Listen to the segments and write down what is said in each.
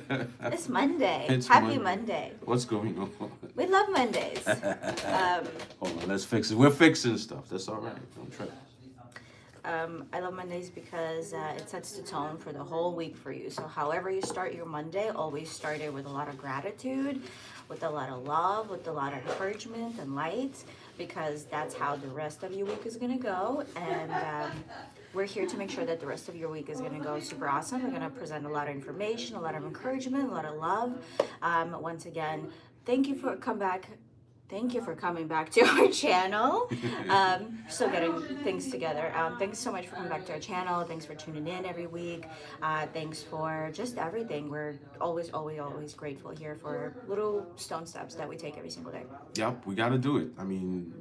It's Monday. It's Happy Monday. Monday. What's going on? We love Mondays. Hold on, let's fix it. We're fixing stuff. That's all right. Don't trip. I love Mondays because it sets the tone for the whole week for you. So, however you start your Monday, always start it with a lot of gratitude, with a lot of love, with a lot of encouragement and light, because that's how the rest of your week is going to go. And we're here to make sure that the rest of your week is going to go super awesome. We're going to present a lot of information, a lot of encouragement, a lot of love. Once again, thank you for come back. Thank you for coming back to our channel. Still getting things together. Thanks so much for coming back to our channel. Thanks for tuning in every week. Thanks for just everything. We're always, always, always grateful here for little stone steps that we take every single day. Yep, we got to do it. I mean,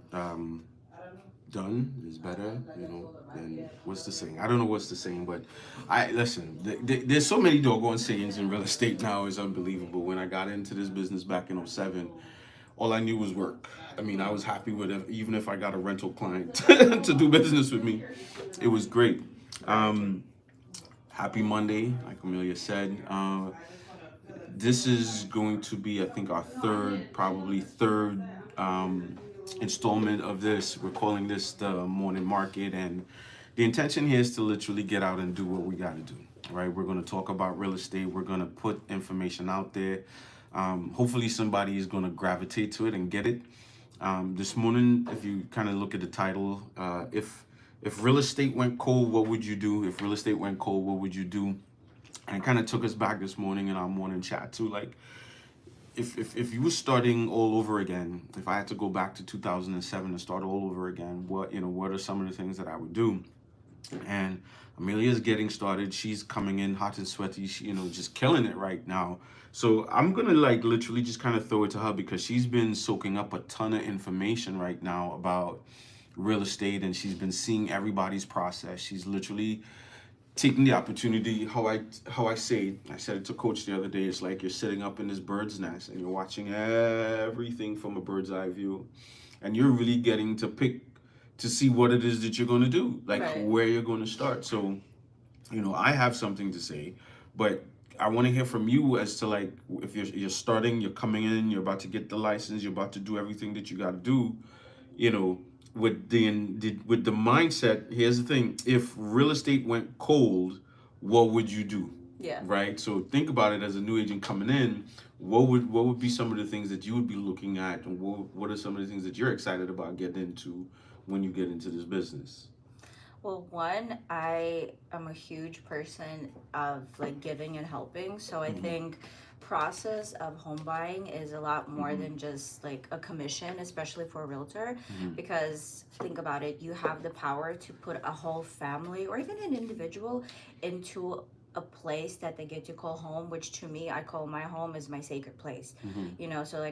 done is better, than what's the saying? I don't know what's the saying, but listen, there's so many doggone sayings in real estate now. It's unbelievable. When I got into this business back in '07, all I knew was work. I mean, I was happy with it, even if I got a rental client to do business with me. It was great. Happy Monday, like Amelia said. This is going to be, I think, our probably third installment of this. We're calling this the morning market, and the intention here is to literally get out and do what we got to do. Right? We're going to talk about real estate. We're going to put information out there. Hopefully somebody is going to gravitate to it and get it. This morning, if you kind of look at the title, if real estate went cold, what would you do? If real estate went cold, what would you do? And it kind of took us back this morning in our morning chat too. Like, if you were starting all over again, if I had to go back to 2007 and start all over again, what are some of the things that I would do? And Amelia's getting started. She's coming in hot and sweaty, just killing it right now. So I'm gonna literally just kind of throw it to her because she's been soaking up a ton of information right now about real estate, and she's been seeing everybody's process. She's literally taking the opportunity. How I said it to coach the other day. It's like you're sitting up in this bird's nest and you're watching everything from a bird's eye view, and you're really getting to pick to see what it is that you're going to do, right, where you're going to start. So, I have something to say, but I want to hear from you as to if you're starting, you're coming in, you're about to get the license, you're about to do everything that you got to do, with the mindset. Here's the thing: if real estate went cold, what would you do? Yeah. Right. So think about it as a new agent coming in. What would be some of the things that you would be looking at, and what are some of the things that you're excited about getting into when you get into this business? Well, one, I am a huge person of giving and helping. So I think process of home buying is a lot more than just a commission, especially for a realtor, because think about it, you have the power to put a whole family or even an individual into a place that they get to call home, which to me, I call my home is my sacred place. So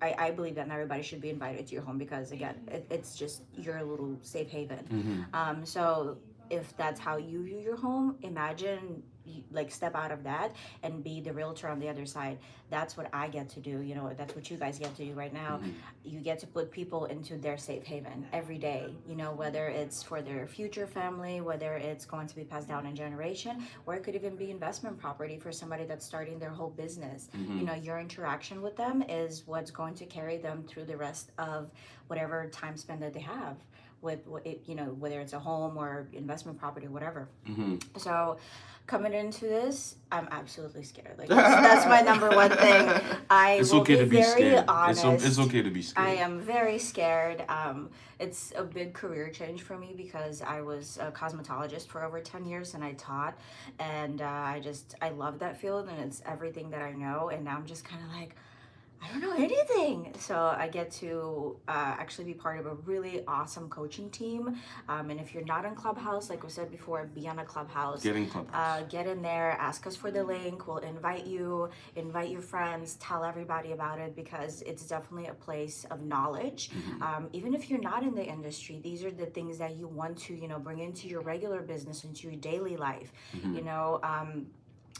I believe that not everybody should be invited to your home because again, it's just your little safe haven. So if that's how you view your home, imagine step out of that and be the realtor on the other side. That's what I get to do. That's what you guys get to do right now. You get to put people into their safe haven every day, whether it's for their future family, whether it's going to be passed down in generation, or it could even be investment property for somebody that's starting their whole business. Your interaction with them is what's going to carry them through the rest of whatever time span that they have with it, whether it's a home or investment property, whatever. So coming into this, I'm absolutely scared. That's my number one thing. It's okay to be scared. Honest. It's okay to be scared. I am very scared. It's a big career change for me because I was a cosmetologist for over 10 years and I taught, and I love that field and it's everything that I know, and now I'm just kind of I don't know anything. So I get to actually be part of a really awesome coaching team. And if you're not in Clubhouse, like we said before, be on a Clubhouse. Get in Clubhouse. Get in there, ask us for the link. We'll invite you, invite your friends, tell everybody about it because it's definitely a place of knowledge. Even if you're not in the industry, these are the things that you want to, bring into your regular business, into your daily life.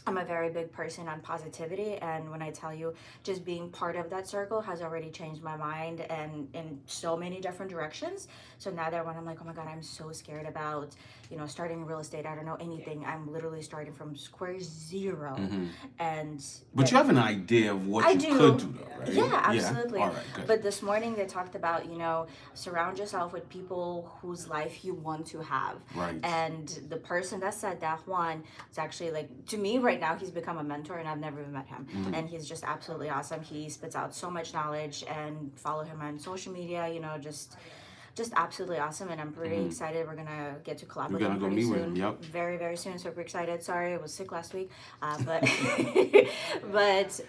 I'm a very big person on positivity, and when I tell you, just being part of that circle has already changed my mind and in so many different directions. So now that when I'm like, oh my God, I'm so scared about, starting real estate, I don't know anything. I'm literally starting from square zero, Hmm. and But you have an idea of what I you could do. do, though, right? Yeah, Yeah. absolutely. All right. Good. But this morning they talked about, surround yourself with people whose life you want to have. Right. And the person that said that, Juan, is actually like, to me right now, he's become a mentor and I've never even met him. Mhm. And he's just absolutely awesome. He spits out so much knowledge, and follow him on social media, just absolutely awesome, and I'm pretty excited. We're gonna get to collab We're with gonna him go pretty meet with soon. him. Yep. Very, very soon. Super excited. Sorry, I was sick last week, but but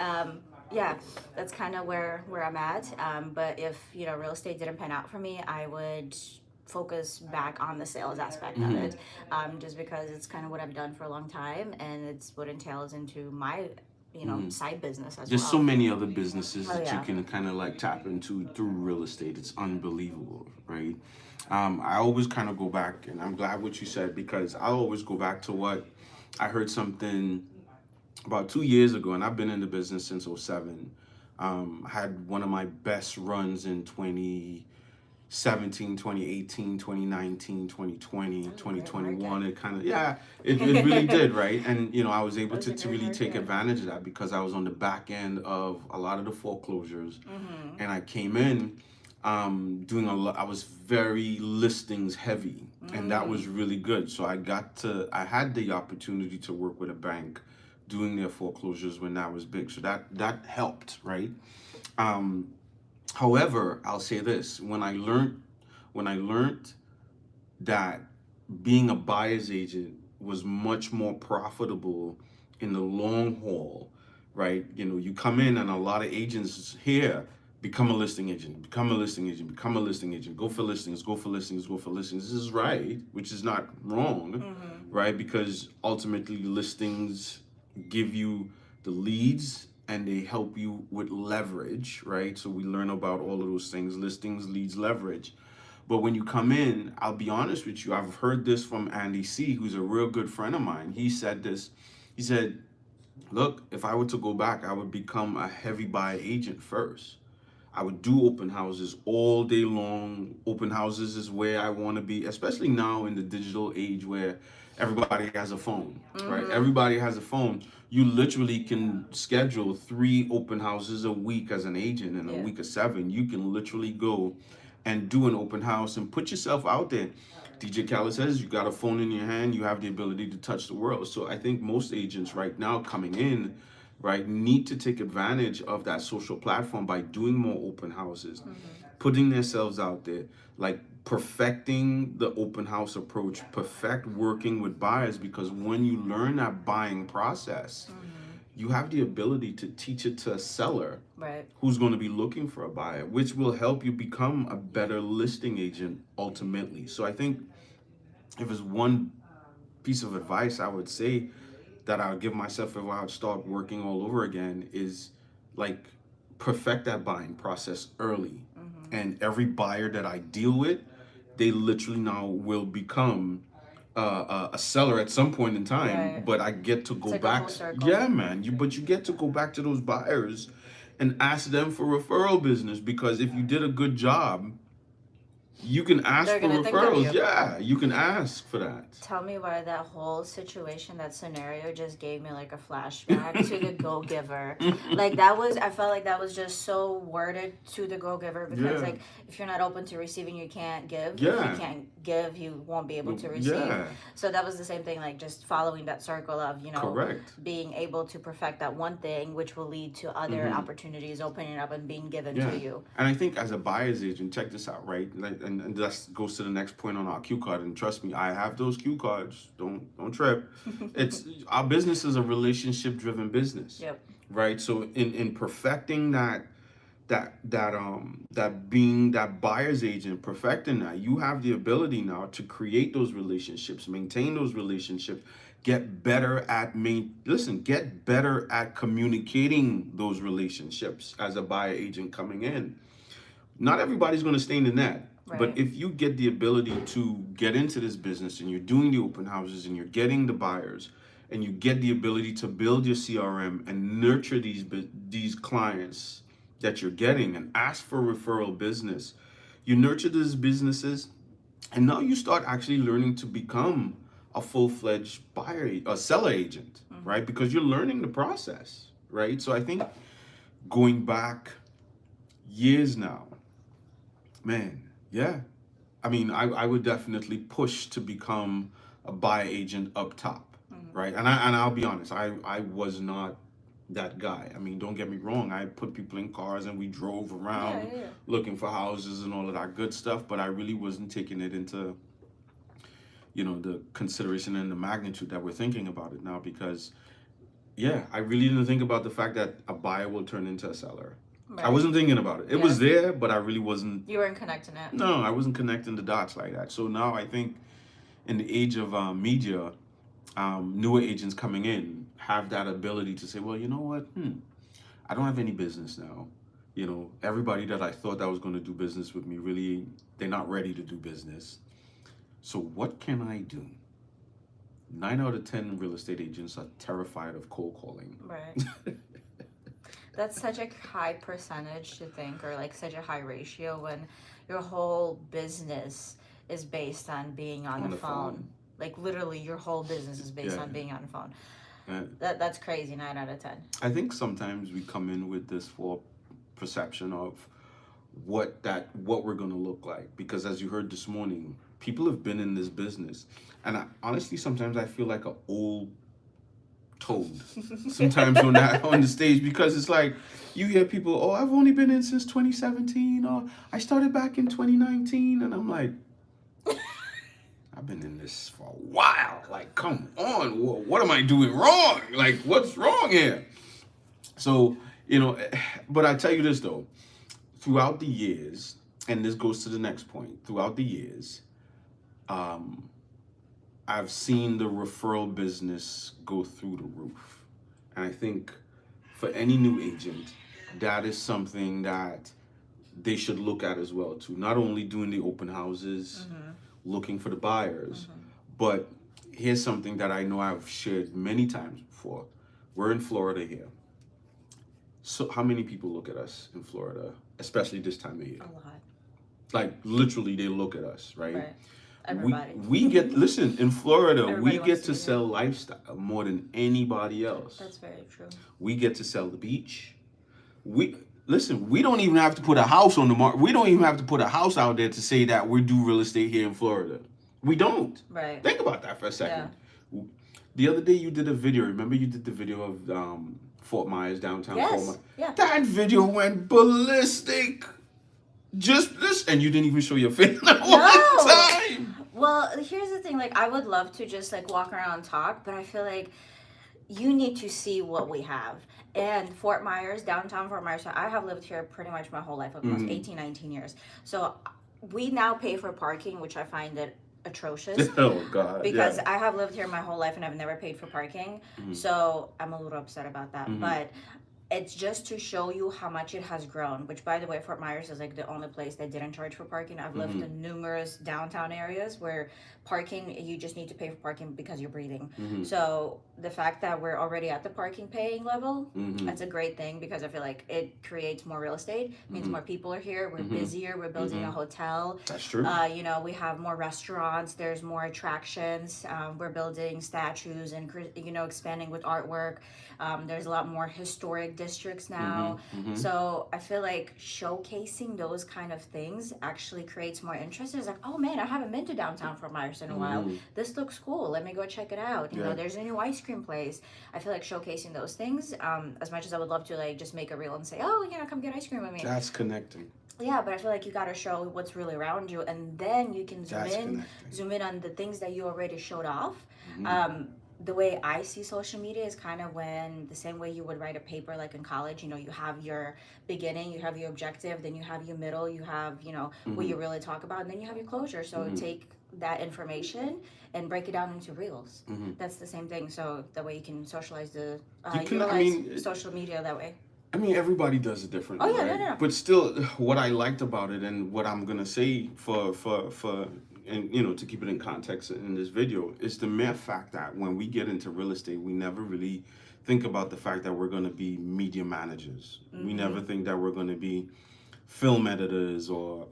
yeah, that's kind of where I'm at. But if real estate didn't pan out for me, I would focus back on the sales aspect of it, just because it's kind of what I've done for a long time, and it's what entails into my side business as There's well. so many other businesses Oh, that you yeah. can kind of like tap into through real estate. It's unbelievable, right? I always kind of go back, and I'm glad what you said, because I always go back to what I heard something about 2 years ago, and I've been in the business since '07. I had one of my best runs in 2017, 2018, 2019, 2020, 2021. It kind of, yeah, it really did, right? And, I was able Those are to great really take market. advantage of that because I was on the back end of a lot of the foreclosures. Mm-hmm. And I came in doing a lot. I was very listings heavy, and that was really good. So I had the opportunity to work with a bank doing their foreclosures when that was big. So that helped, right? However, I'll say this: when I learned that being a buyer's agent was much more profitable in the long haul, right? You come in, and a lot of agents here become a listing agent, become a listing agent, become a listing agent, go for listings, go for listings, go for listings. This is right, which is not wrong, right? Because ultimately listings give you the leads and they help you with leverage, right? So we learn about all of those things: listings, leads, leverage. But when you come in, I'll be honest with you, I've heard this from Andy C., who's a real good friend of mine. He said this. He said, look, if I were to go back, I would become a heavy buy agent first. I would do open houses all day long. Open houses is where I want to be, especially now in the digital age where everybody has a phone, right? Everybody has a phone. You literally can schedule 3 open houses a week as an agent, and a week of 7. You can literally go and do an open house and put yourself out there. DJ Khaled says you got a phone in your hand, you have the ability to touch the world. So I think most agents right now coming in, right, need to take advantage of that social platform by doing more open houses, putting themselves out there, like perfecting the open house approach, perfect working with buyers, because when you learn that buying process, you have the ability to teach it to a seller Right. who's going to be looking for a buyer, which will help you become a better listing agent ultimately. So I think if it's one piece of advice I would say that I would give myself if I would start working all over again is like perfect that buying process early. And every buyer that I deal with, they literally now will become a seller at some point in time. Right. But I get to It's go like a back. full circle. Yeah, man. But you get to go back to those buyers and ask them for referral business, because if you did a good job, you can ask They're for gonna think of referrals. you. Yeah, you can ask for that. Tell me why that whole situation, that scenario just gave me like a flashback to the Go Giver. Like I felt like that was just so worded to the Go Giver, because Yeah. like if you're not open to receiving, you can't give. If Yeah. you can't give, you won't be able to receive. Yeah, So that was the same thing, like just following that circle of, correct. being able to perfect that one thing, which will lead to other opportunities opening up and being given Yeah. to you. And I think as a buyer's agent, check this out, right? Like, and that goes to the next point on our cue card. And trust me, I have those cue cards. Don't trip. It's our business is a relationship driven business. Yep. Right. So in perfecting that being that buyer's agent, perfecting that, you have the ability now to create those relationships, maintain those relationships, get better at get better at communicating those relationships as a buyer agent coming in. Not everybody's going to stay in the net. Right. But if you get the ability to get into this business and you're doing the open houses and you're getting the buyers and you get the ability to build your CRM and nurture these clients that you're getting and ask for referral business. You nurture these businesses, and now you start actually learning to become a full-fledged seller agent, right? Because you're learning the process, right? So I think going back years now, man, yeah. I mean, I would definitely push to become a buyer agent up top, right? And I'll be honest, I was not that guy. I mean, don't get me wrong. I put people in cars and we drove around looking for houses and all of that good stuff, but I really wasn't taking it into, the consideration and the magnitude that we're thinking about it now, because I really didn't think about the fact that a buyer will turn into a seller. I wasn't thinking about it. It was there, but I really wasn't. You weren't connecting it. No, I wasn't connecting the dots like that. So now I think in the age of media, newer agents coming in have that ability to say, well, you know what? I don't have any business now. Everybody that I thought that was going to do business with me, really, they're not ready to do business. So what can I do? 9 out of 10 real estate agents are terrified of cold calling. Right. That's such a high percentage to think, or like such a high ratio, when your whole business is based on being on the phone. Like literally your whole business is based on being on the phone. That's crazy, 9 out of 10. I think sometimes we come in with this false perception of what we're going to look like, because as you heard this morning, people have been in this business, and honestly sometimes I feel like an old told sometimes on the stage, because it's like you hear people, oh, I've only been in since 2017, or I started back in 2019, and I'm like, I've been in this for a while. Like, come on, what am I doing wrong? Like, what's wrong here? So, but I tell you this though, throughout the years, and this goes to the next point, throughout the years, I've seen the referral business go through the roof. And I think for any new agent, that is something that they should look at as well too. Not only doing the open houses, looking for the buyers, but here's something that I know I've shared many times before. We're in Florida here. So how many people look at us in Florida, especially this time of year? A lot. Like literally they look at us, right? Everybody. We get, listen, in Florida, we get to sell lifestyle more than anybody else. That's very true. We get to sell the beach. We don't even have to put a house on the market. We don't even have to put a house out there to say that we do real estate here in Florida. We don't. Right. Think about that for a second. Yeah. The other day you did a video. Remember you did the video of Fort Myers, downtown Fort Myers? Yeah. That video went ballistic. Just this, and you didn't even show your face one time. Well, here's the thing. Like, I would love to just like walk around and talk, but I feel like you need to see what we have. And Fort Myers, downtown Fort Myers, so I have lived here pretty much my whole life, almost 18, 19 years. So we now pay for parking, which I find it atrocious. Oh God! Because I have lived here my whole life and I've never paid for parking. So I'm a little upset about that. But it's just to show you how much it has grown, which, by the way, Fort Myers is like the only place that didn't charge for parking. I've lived in numerous downtown areas where parking, you just need to pay for parking because you're breathing. So the fact that we're already at the parking paying level, that's a great thing, because I feel like it creates more real estate, means more people are here, we're busier, we're building a hotel. That's true. We have more restaurants, there's more attractions, we're building statues and, expanding with artwork. There's a lot more historic districts now. So I feel like showcasing those kind of things actually creates more interest. It's like, oh man, I haven't been to downtown Fort Myers in a while. This looks cool. Let me go check it out. You know, there's a new ice cream place. I feel like showcasing those things, as much as I would love to like just make a reel and say, oh, come get ice cream with me. That's connecting. Yeah, but I feel like you gotta show what's really around you, and then you can zoom in on the things that you already showed off. The way I see social media is kind of when the same way you would write a paper like in college, you have your beginning, you have your objective, then you have your middle, you have, what you really talk about, and then you have your closure. So take that information and break it down into reels. That's the same thing. So that way you can socialize utilize social media that way. I mean, everybody does it differently. Oh yeah, right? no. But still, what I liked about it, and what I'm gonna say for and to keep it in context in this video, is the mere fact that when we get into real estate, we never really think about the fact that we're going to be media managers. We never think that we're going to be film editors or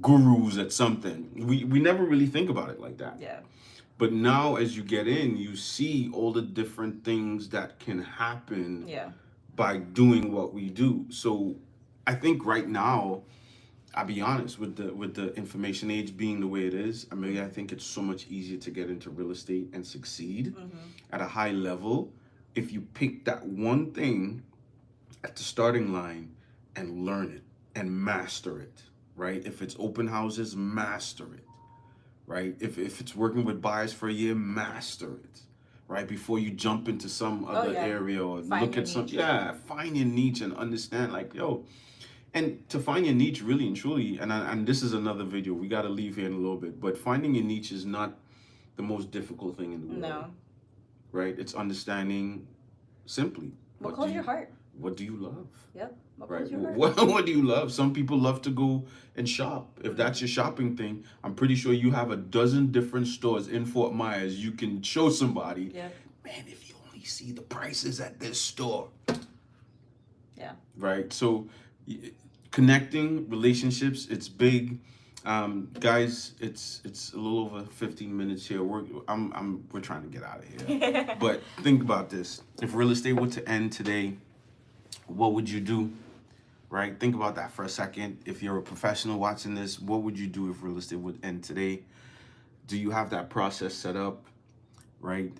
gurus at something. We never really think about it like that. Yeah. But now as you get in, you see all the different things that can happen by doing what we do. So I think right now, I'll be honest, with the information age being the way it is, I think it's so much easier to get into real estate and succeed at a high level if you pick that one thing at the starting line and learn it and master it, right? If it's open houses, master it, right? If it's working with buyers for a year, master it, right? Before you jump into some other area or look at some, find your niche and understand, like, and to find your niche really and truly, and this is another video, we got to leave here in a little bit, but finding your niche is not the most difficult thing in the world. No. Right? It's understanding simply. What calls your heart? What do you love? Yep. What Right? calls your heart? What do you love? Some people love to go and shop. If that's your shopping thing, I'm pretty sure you have a dozen different stores in Fort Myers you can show somebody. Yeah. Man, if you only see the prices at this store. Yeah. Right? So connecting relationships, it's big. Guys, it's a little over 15 minutes here. We're trying to get out of here. But think about this. If real estate were to end today, what would you do? Right? Think about that for a second. If you're a professional watching this, what would you do if real estate would end today? Do you have that process set up? Right?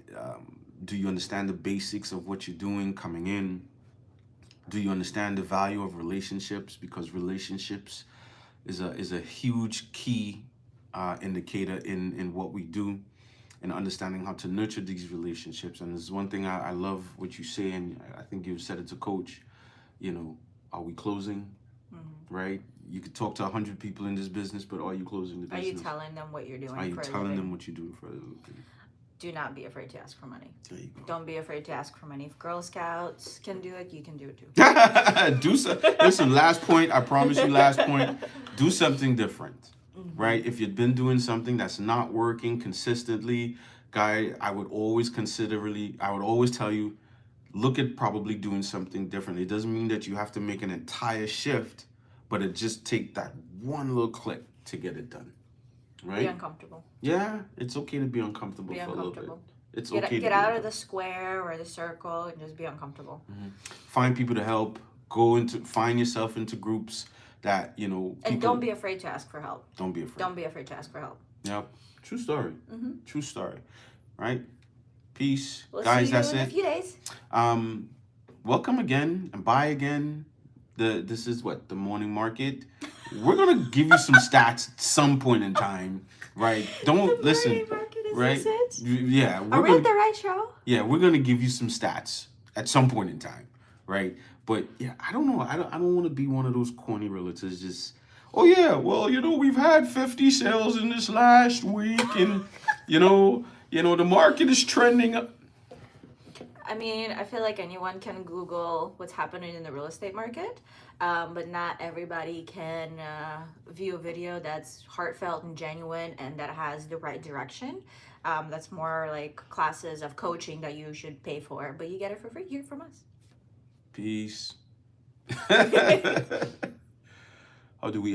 Do you understand the basics of what you're doing coming in? Do you understand the value of relationships? Because relationships is a huge key indicator in what we do, and understanding how to nurture these relationships. And there's one thing I love what you say, and I think you said it to Coach. Are we closing? Right? You could talk to 100 people in this business, but are you closing the business? Are you telling them what you're doing? Are you for a telling living? them what you're doing for a living? Do not be afraid to ask for money. There you go. Don't be afraid to ask for money. If Girl Scouts can do it, you can do it too. Listen, last point. I promise you, last point. Do something different, right? If you've been doing something that's not working consistently, guy, I would always tell you, look at probably doing something different. It doesn't mean that you have to make an entire shift, but it just take that one little click to get it done, right? Be uncomfortable. Yeah, it's okay to be uncomfortable Be for a little bit. uncomfortable. It's Get okay to get be out of the square or the circle and just be uncomfortable. Find people to help. Find yourself into groups that, people, And don't be afraid to ask for help. Don't be afraid. Don't be afraid to ask for help. Yep. True story. True story. Right? Peace. We'll Guys, see you that's in it. a few days. Welcome again and buy again. This is what, the morning market. We're gonna give you some stats at some point in time, right? Don't listen. Morning market, is Right? this it? Yeah. Are we at the right show? Yeah, we're gonna give you some stats at some point in time, right? But yeah, I don't know. I don't want to be one of those corny realtors. Just, oh yeah, well, we've had 50 sales in this last week, and the market is trending up. I mean, I feel like anyone can Google what's happening in the real estate market, but not everybody can view a video that's heartfelt and genuine and that has the right direction. That's more like classes of coaching that you should pay for, but you get it for free here from us. Peace. How do we end?